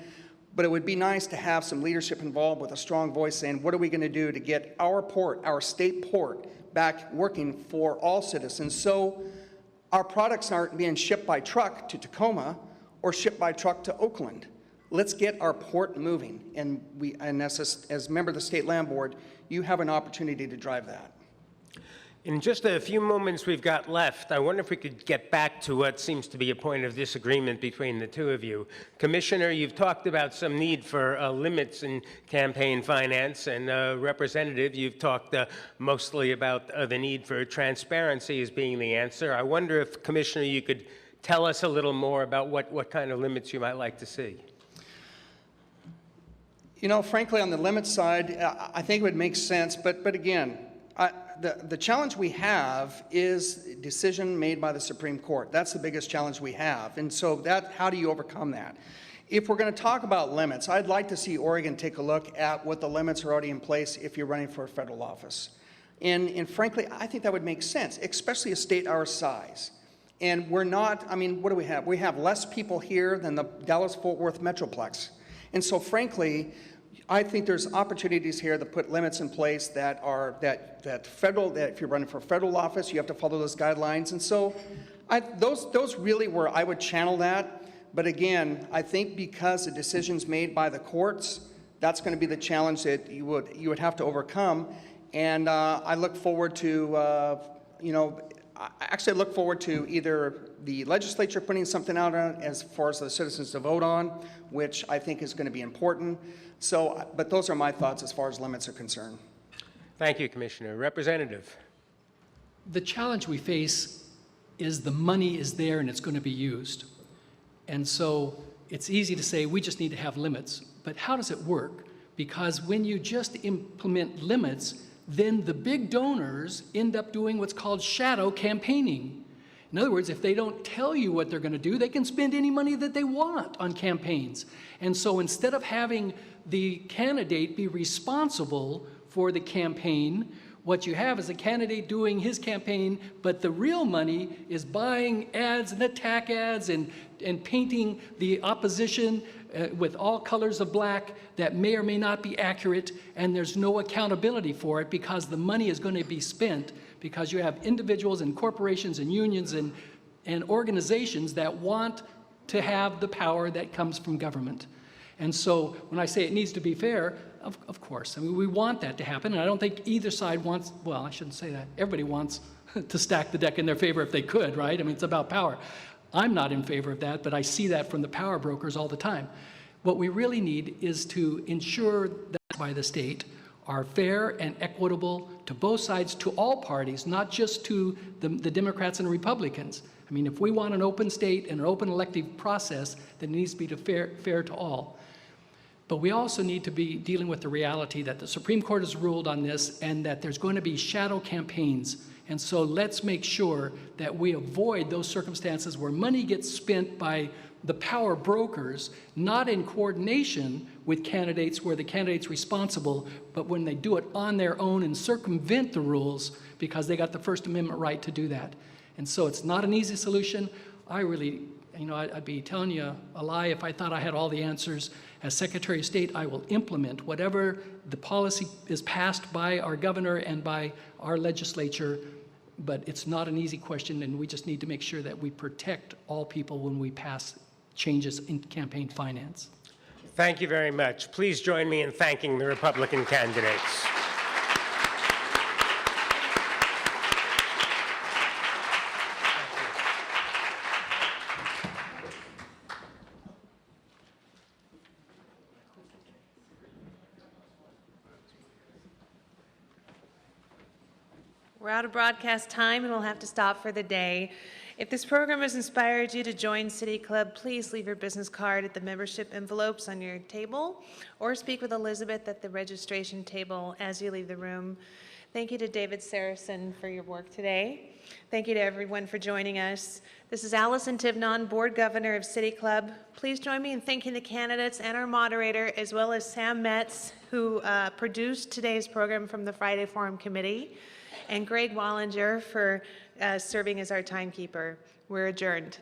but it would be nice to have some leadership involved with a strong voice saying, what are we going to do to get our port, our state port, back working for all citizens? So our products aren't being shipped by truck to Tacoma or shipped by truck to Oakland. Let's get our port moving. And as member of the State Land Board, you have an opportunity to drive that. In just a few moments we've got left, I wonder if we could get back to what seems to be a point of disagreement between the two of you. Commissioner, you've talked about some need for limits in campaign finance, and Representative, you've talked mostly about the need for transparency as being the answer. I wonder if, Commissioner, you could tell us a little more about what kind of limits you might like to see. You know, frankly, on the limit side, I think it would make sense, but again, the challenge we have is a decision made by the Supreme Court. That's the biggest challenge we have, and so how do you overcome that? If we're going to talk about limits, I'd like to see Oregon take a look at what the limits are already in place if you're running for a federal office. And frankly, I think that would make sense, especially a state our size. And we're not, I mean, what do we have? We have less people here than the Dallas-Fort Worth Metroplex. And so frankly, I think there's opportunities here to put limits in place that are that if you're running for federal office, you have to follow those guidelines. And so those really where I would channel that. But again, I think because the decisions made by the courts, that's going to be the challenge that you would have to overcome. And I look forward to I look forward to either the legislature putting something out on as far as the citizens to vote on, which I think is going to be important. So, but those are my thoughts as far as limits are concerned. Thank you, Commissioner. Representative. The challenge we face is the money is there and it's going to be used. And so it's easy to say we just need to have limits, but how does it work? Because when you just implement limits, then the big donors end up doing what's called shadow campaigning. In other words, if they don't tell you what they're going to do, they can spend any money that they want on campaigns. And so instead of having the candidate be responsible for the campaign, what you have is a candidate doing his campaign, but the real money is buying ads and attack ads and painting the opposition with all colors of black that may or may not be accurate, and there's no accountability for it because the money is going to be spent because you have individuals and corporations and unions and and organizations that want to have the power that comes from government. And so when I say it needs to be fair, of course, I mean, we want that to happen, and I don't think either side wants, well, I shouldn't say that. Everybody wants to stack the deck in their favor if they could, right? I mean, it's about power. I'm not in favor of that, but I see that from the power brokers all the time. What we really need is to ensure that by the state are fair and equitable to both sides, to all parties, not just to the Democrats and Republicans. I mean, if we want an open state and an open elective process, then it needs to be fair to all. But we also need to be dealing with the reality that the Supreme Court has ruled on this and that there's going to be shadow campaigns. And so let's make sure that we avoid those circumstances where money gets spent by the power brokers, not in coordination with candidates where the candidate's responsible, but when they do it on their own and circumvent the rules because they got the First Amendment right to do that. And so it's not an easy solution. I really, I'd be telling you a lie if I thought I had all the answers. As Secretary of State, I will implement whatever the policy is passed by our governor and by our legislature, but it's not an easy question, and we just need to make sure that we protect all people when we pass changes in campaign finance. Thank you very much. Please join me in thanking the Republican candidates. We're out of broadcast time and we'll have to stop for the day. If this program has inspired you to join City Club, please leave your business card at the membership envelopes on your table or speak with Elizabeth at the registration table as you leave the room. Thank you to David Sarasohn for your work today. Thank you to everyone for joining us. This is ALLISON TIVNON, Board Governor of City Club. Please join me in thanking the candidates and our moderator, as well as Sam Metz, who produced today's program from the Friday Forum Committee, and Greg Wallinger for serving as our timekeeper. We're adjourned.